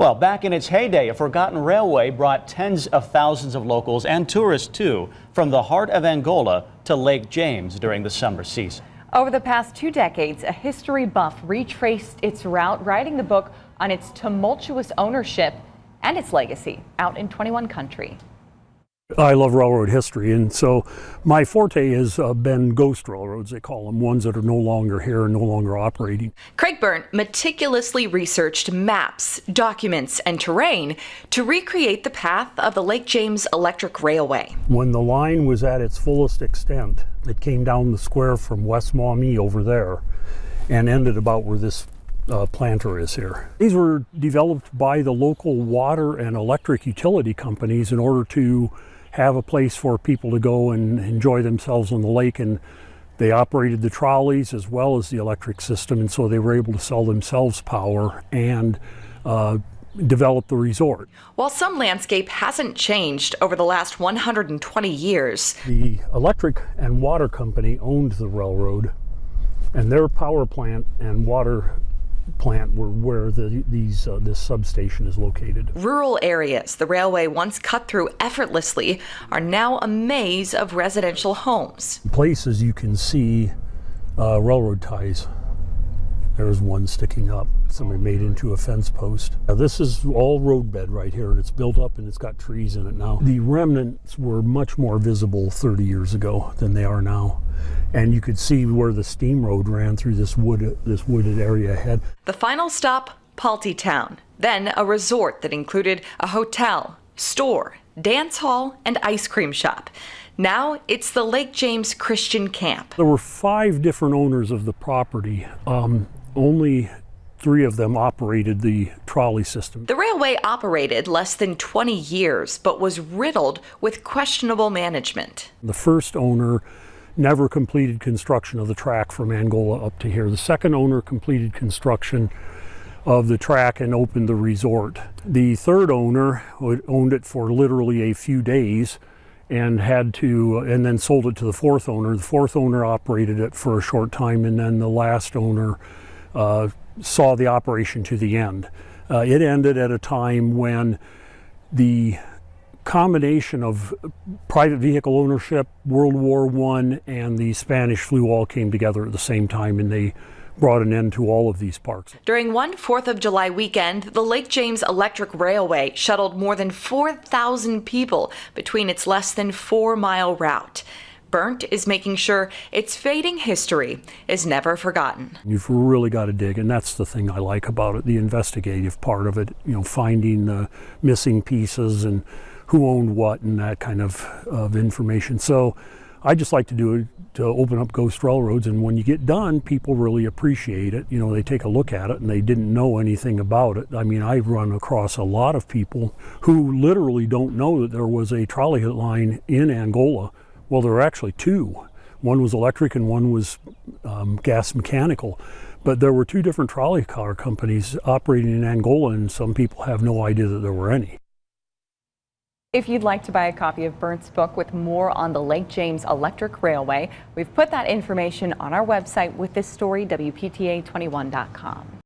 Well, back in its heyday, a forgotten railway brought tens of thousands of locals and tourists too from the heart of Angola to Lake James during the summer season. Over the past 2 decades, a history buff retraced its route, writing the book on its tumultuous ownership and its legacy out in 21 countries. I love railroad history, and so my forte has been ghost railroads, they call them, ones that are no longer here and no longer operating. Craig Berndt meticulously researched maps, documents, and terrain to recreate the path of the Lake James Electric Railway. When the line was at its fullest extent, it came down the square from West Maumee over there and ended about where this planter is here. These were developed by the local water and electric utility companies in order to have a place for people to go and enjoy themselves on the lake, and they operated the trolleys as well as the electric system, and so they were able to sell themselves power and develop the resort. While some landscape hasn't changed over the last 120 years, the electric and water company owned the railroad, and their power plant and water plant were where this substation is located. Rural areas the railway once cut through effortlessly are now a maze of residential homes. Places you can see railroad ties. There's one sticking up. Somebody made into a fence post. Now, this is all roadbed right here, and it's built up and it's got trees in it now. The remnants were much more visible 30 years ago than they are now. And you could see where the steam road ran through this wooded area ahead. The final stop, Paltytown, then a resort that included a hotel, store, dance hall, and ice cream shop. Now it's the Lake James Christian Camp. There were 5 different owners of the property. Only 3 of them operated the trolley system. The railway operated less than 20 years, but was riddled with questionable management. The first owner never completed construction of the track from Angola up to here. The second owner completed construction of the track and opened the resort. The third owner owned it for literally a few days and then sold it to the fourth owner. The fourth owner operated it for a short time, and then the last owner saw the operation to the end. It ended at a time when the combination of private vehicle ownership, World War I, and the Spanish flu all came together at the same time, and they brought an end to all of these parks. During one 4th of July weekend, the Lake James Electric Railway shuttled more than 4,000 people between its less than 4-mile route. Berndt is making sure its fading history is never forgotten. You've really got to dig, and that's the thing I like about it, the investigative part of it, finding the missing pieces and who owned what and that kind of information. So I just like to do it to open up ghost railroads, and when you get done, people really appreciate it. They take a look at it and they didn't know anything about it. I mean, I've run across a lot of people who literally don't know that there was a trolley line in Angola. Well, there were actually 2. One was electric and one was gas mechanical. But there were 2 different trolley car companies operating in Angola, and some people have no idea that there were any. If you'd like to buy a copy of Berndt's book with more on the Lake James Electric Railway, we've put that information on our website with this story, WPTA21.com.